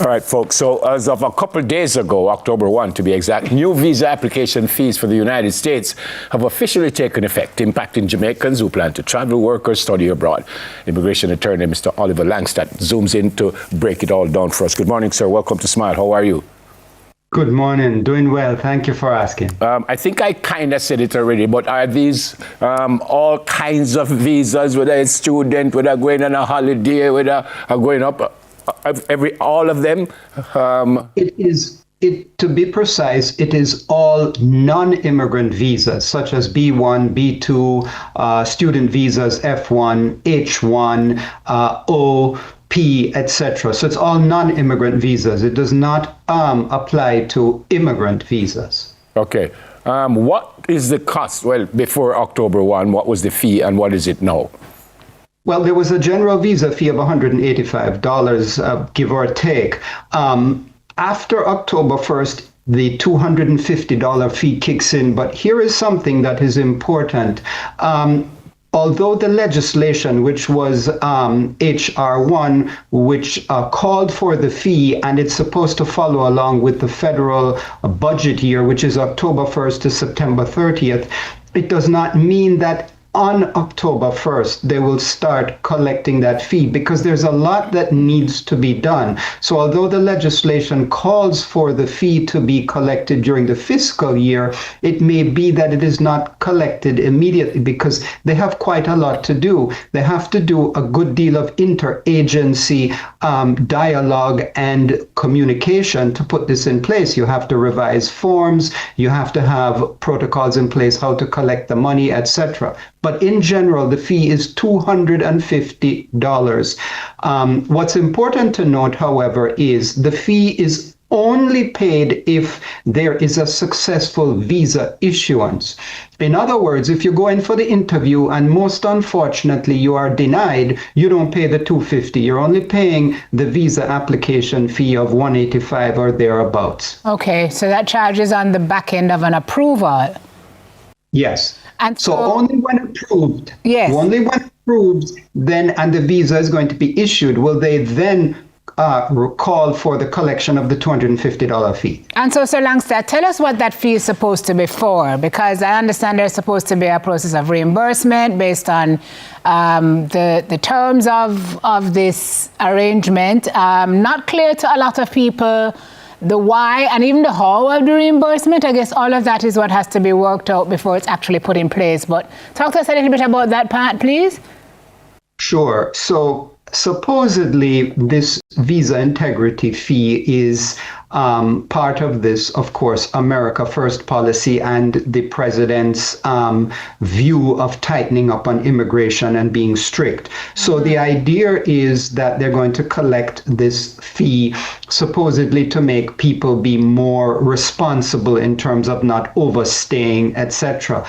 All right, folks. So as of a couple days ago, October 1 to be exact, new visa application fees for the United States have officially taken effect, impacting Jamaicans who plan to travel, work, or study abroad. Immigration attorney Mr. Oliver Langstadt zooms in to break it all down for us. Good morning, sir. Welcome to Smile. How are you? Good morning. Doing well. Thank you for asking. I think I kind of said it already, but are these all kinds of visas, whether it's student, whether going on a holiday, whether going up, all of them? To be precise, it is all non-immigrant visas, such as B1, B2, student visas, F1, H1, O, P, etc. So it's all non-immigrant visas. It does not apply to immigrant visas. Okay. What is the cost? Well, before October 1, what was the fee and what is it now? Well, there was a general visa fee of $185, give or take. After October 1st, the $250 fee kicks in. But here is something that is important. Although the legislation, which was H.R. 1, which called for the fee, and it's supposed to follow along with the federal budget year, which is October 1st to September 30th, it does not mean that on October 1st, they will start collecting that fee because there's a lot that needs to be done. So although the legislation calls for the fee to be collected during the fiscal year, it may be that it is not collected immediately because they have quite a lot to do. They have to do a good deal of interagency dialogue and communication to put this in place. You have to revise forms, you have to have protocols in place, how to collect the money, etc. But in general, the fee is $250. What's important to note, however, is the fee is only paid if there is a successful visa issuance. In other words, if you go in for the interview and most unfortunately you are denied, you don't pay the $250. You're only paying the visa application fee of $185 or thereabouts. Okay, so that charge is on the back end of an approval. Yes. And so only when approved, yes. Only when approved, then, and the visa is going to be issued, will they then call for the collection of the $250 fee. And so, Sir Langstadt, tell us what that fee is supposed to be for, because I understand there's supposed to be a process of reimbursement based on the terms of this arrangement. Not clear to a lot of people the why and even the how of the reimbursement. I guess all of that is what has to be worked out before it's actually put in place. But talk to us a little bit about that part, please. Sure. So supposedly this visa integrity fee is part of this, of course, America First policy and the president's view of tightening up on immigration and being strict. So the idea is that they're going to collect this fee supposedly to make people be more responsible in terms of not overstaying, etc.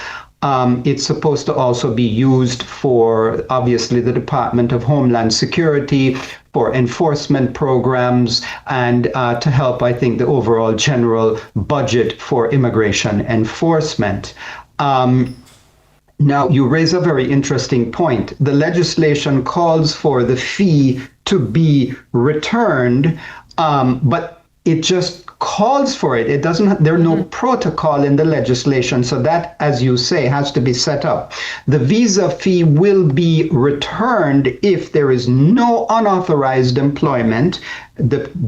It's supposed to also be used for, obviously, the Department of Homeland Security, for enforcement programs, and to help, I think, the overall general budget for immigration enforcement. Now, you raise a very interesting point. The legislation calls for the fee to be returned, but it just calls for it. It doesn't, there's no protocol in the legislation. So that, as you say, has to be set up. The visa fee will be returned if there is no unauthorized employment,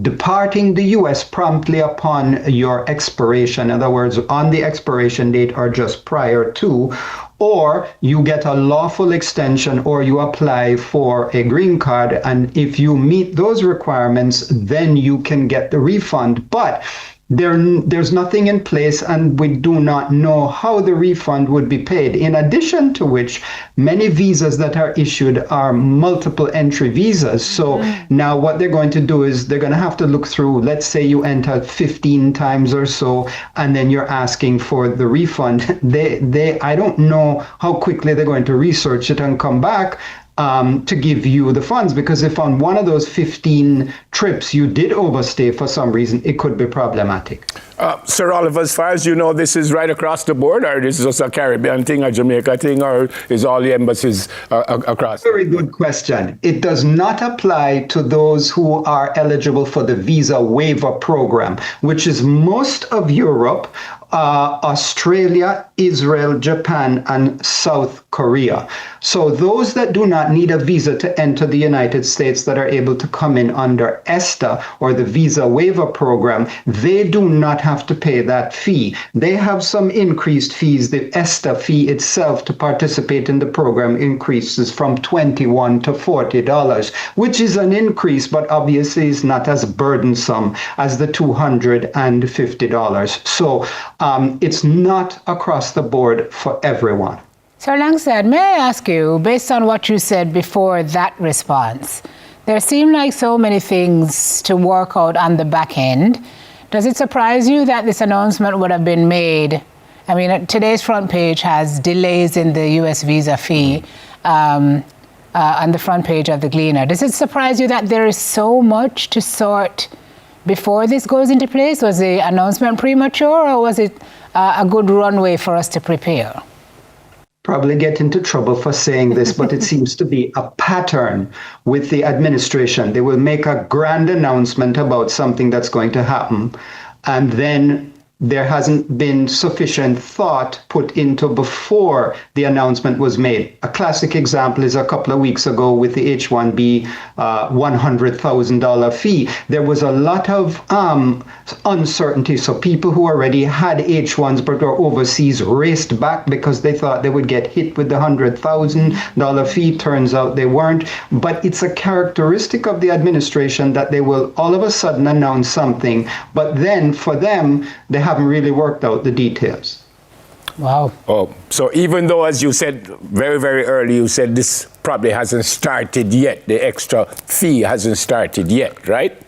departing the U.S. promptly upon your expiration, in other words, on the expiration date or just prior to, or you get a lawful extension or you apply for a green card. And if you meet those requirements, then you can get the refund. But there's nothing in place, and we do not know how the refund would be paid. In addition to which, many visas that are issued are multiple entry visas. So now what they're going to do is they're going to have to look through, let's say you enter 15 times or so, and then you're asking for the refund. I don't know how quickly they're going to research it and come back to give you the funds, because if on one of those 15 trips you did overstay for some reason, it could be problematic. Sir Oliver, as far as you know, this is right across the board, or this is just a Caribbean thing, a Jamaica thing, or is all the embassies across? Very good question. It does not apply to those who are eligible for the visa waiver program, which is most of Europe, Australia, Israel, Japan, and South Korea. So those that do not need a visa to enter the United States that are able to come in under ESTA or the visa waiver program, they do not have to pay that fee. They have some increased fees. The ESTA fee itself to participate in the program increases from $21 to $40, which is an increase, but obviously is not as burdensome as the $250. So it's not across the board for everyone. Sir Langsted, may I ask you, based on what you said before that response, there seem like so many things to work out on the back end. Does it surprise you that this announcement would have been made? I mean, today's front page has delays in the U.S. visa fee on the front page of the Gleaner. Does it surprise you that there is so much to sort before this goes into place? Was the announcement premature, or was it a good runway for us to prepare? Probably get into trouble for saying this, but it seems to be a pattern with the administration. They will make a grand announcement about something that's going to happen, and then there hasn't been sufficient thought put into before the announcement was made. A classic example is a couple of weeks ago with the H-1B $100,000 fee. There was a lot of uncertainty. So people who already had H-1s but were overseas raced back because they thought they would get hit with the $100,000 fee. Turns out they weren't. But it's a characteristic of the administration that they will all of a sudden announce something, but then for them, they haven't really worked out the details. Wow. Oh, so even though, as you said very, very early, you said this probably hasn't started yet, the extra fee hasn't started yet, right?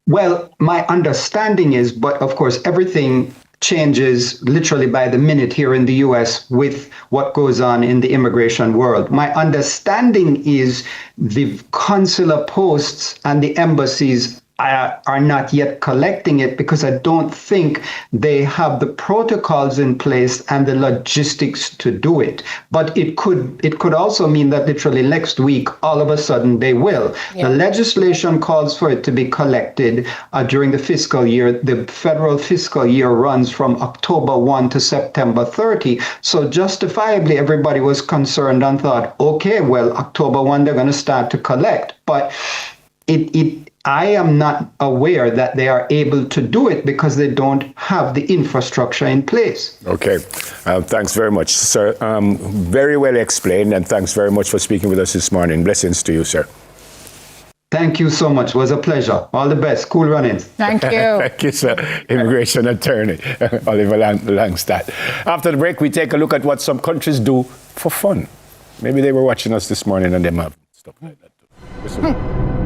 Well, my understanding is, but of course, everything changes literally by the minute here in the US with what goes on in the immigration world. My understanding is the consular posts and the embassies are not yet collecting it because I don't think they have the protocols in place and the logistics to do it. But it could also mean that literally next week, all of a sudden they will. Yeah. The legislation calls for it to be collected during the fiscal year. The federal fiscal year runs from October 1 to September 30. So justifiably, everybody was concerned and thought, okay, well, October 1, they're going to start to collect. But I am not aware that they are able to do it because they don't have the infrastructure in place. Okay. Thanks very much, sir. Very well explained, and thanks very much for speaking with us this morning. Blessings to you, sir. Thank you so much. It was a pleasure. All the best. Cool runnings. Thank you. Thank you, sir. Immigration attorney, Oliver Langsted. After the break, we take a look at what some countries do for fun. Maybe they were watching us this morning and they have stuff like that too.